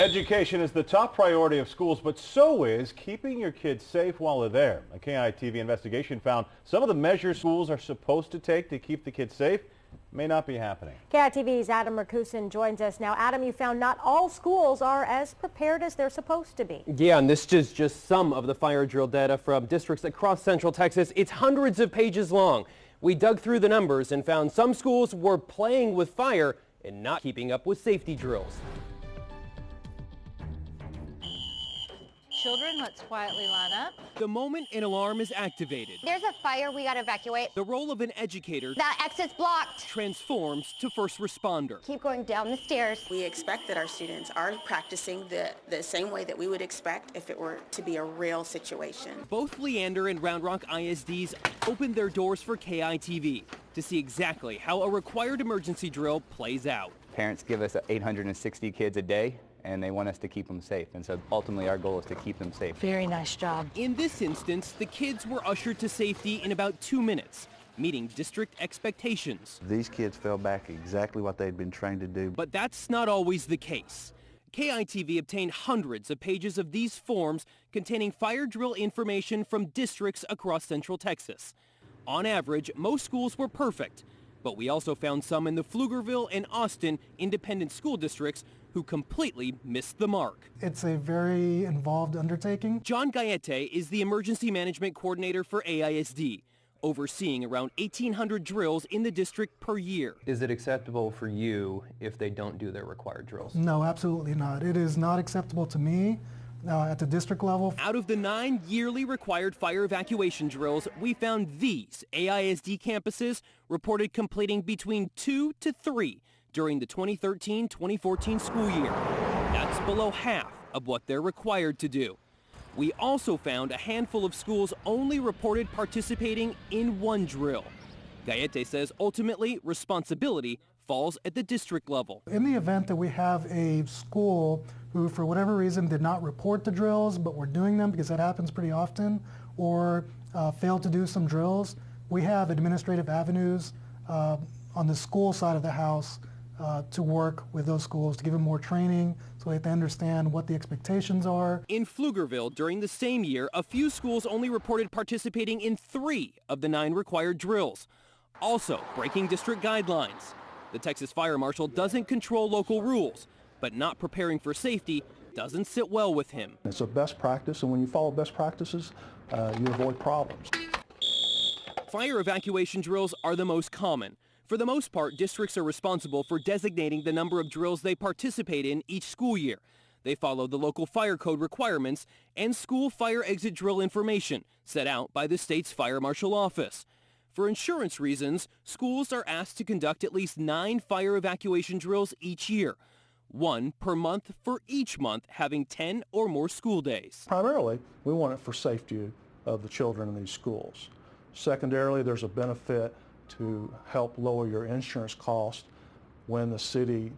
Education is the top priority of schools, but so is keeping your kids safe while they're there. A KEYE TV investigation found some of the measures schools are supposed to take to keep the kids safe may not be happening. KEYE TV's Adam Rakusin joins us now. Adam, you found not all schools are as prepared as they're supposed to be. Yeah, and this is just some of the fire drill data from districts across Central Texas. It's hundreds of pages long. We dug through the numbers and found some schools were playing with fire and not keeping up with safety drills. Children, let's quietly line up. The moment an alarm is activated, There's a fire, we gotta evacuate. the role of an educator That exit's blocked. transforms to first responder. Keep going down the stairs. We expect that our students are practicing the same way that we would expect if it were to be a real situation. Both Leander and Round Rock ISDs opened their doors for KEYE TV to see exactly how a required emergency drill plays out. Parents give us 860 kids a day, and they want us to keep them safe. And so ultimately our goal is to keep them safe. Very nice job. In this instance, the kids were ushered to safety in about 2 minutes, meeting district expectations. These kids fell back exactly what they'd been trained to do. But that's not always the case. KEYE TV obtained hundreds of pages of these forms containing fire drill information from districts across Central Texas. On average, most schools were perfect, but we also found some in the Pflugerville and Austin independent school districts who completely missed the mark. It's a very involved undertaking. John Gayete is the emergency management coordinator for AISD, overseeing around 1,800 drills in the district per year. Is it acceptable for you if they don't do their required drills? No, absolutely not. It is not acceptable to me at the district level. Out of the 9 yearly required fire evacuation drills, we found these AISD campuses reported completing between 2 to 3 during the 2013-2014 school year. That's below half of what they're required to do. We also found a handful of schools only reported participating in 1 drill. Gayete says ultimately responsibility falls at the district level. In the event that we have a school who for whatever reason did not report the drills but were doing them, because that happens pretty often, or failed to do some drills, we have administrative avenues on the school side of the house to work with those schools to give them more training so that they understand what the expectations are. In Pflugerville, during the same year, a few schools only reported participating in 3 of the 9 required drills, also breaking district guidelines. The Texas Fire Marshal doesn't control local rules, but not preparing for safety doesn't sit well with him. It's a best practice, and when you follow best practices, you avoid problems. Fire evacuation drills are the most common. For the most part, districts are responsible for designating the number of drills they participate in each school year. They follow the local fire code requirements and school fire exit drill information set out by the state's fire marshal office. For insurance reasons, schools are asked to conduct at least 9 fire evacuation drills each year, 1 per month for each month having 10 or more school days. Primarily, we want it for safety of the children in these schools. Secondarily, there's a benefit to help lower your insurance cost when the city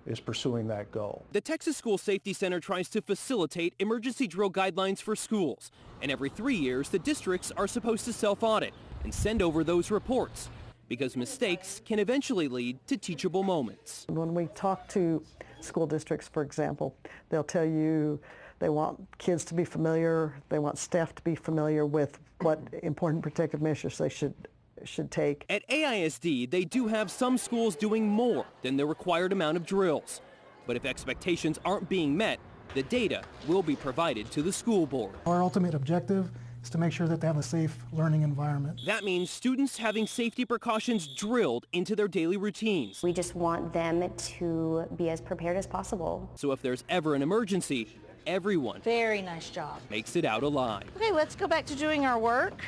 is pursuing that goal. The Texas School Safety Center tries to facilitate emergency drill guidelines for schools, and every 3 years the districts are supposed to self-audit and send over those reports, because mistakes can eventually lead to teachable moments. When we talk to school districts, for example, they'll tell you they want kids to be familiar, they want staff to be familiar with what important protective measures they should take. At AISD, they do have some schools doing more than the required amount of drills. But if expectations aren't being met, the data will be provided to the school board. Our ultimate objective is to make sure that they have a safe learning environment. That means students having safety precautions drilled into their daily routines. We just want them to be as prepared as possible. So if there's ever an emergency, everyone Very nice job. makes it out alive. Okay, let's go back to doing our work.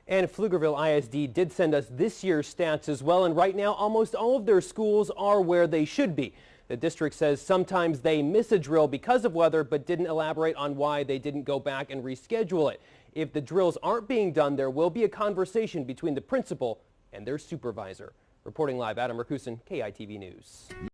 And Pflugerville ISD did send us this year's stats as well, and right now almost all of their schools are where they should be. The district says sometimes they miss a drill because of weather, but didn't elaborate on why they didn't go back and reschedule it. If the drills aren't being done, there will be a conversation between the principal and their supervisor. Reporting live, Adam Rakusin, KEYE TV News.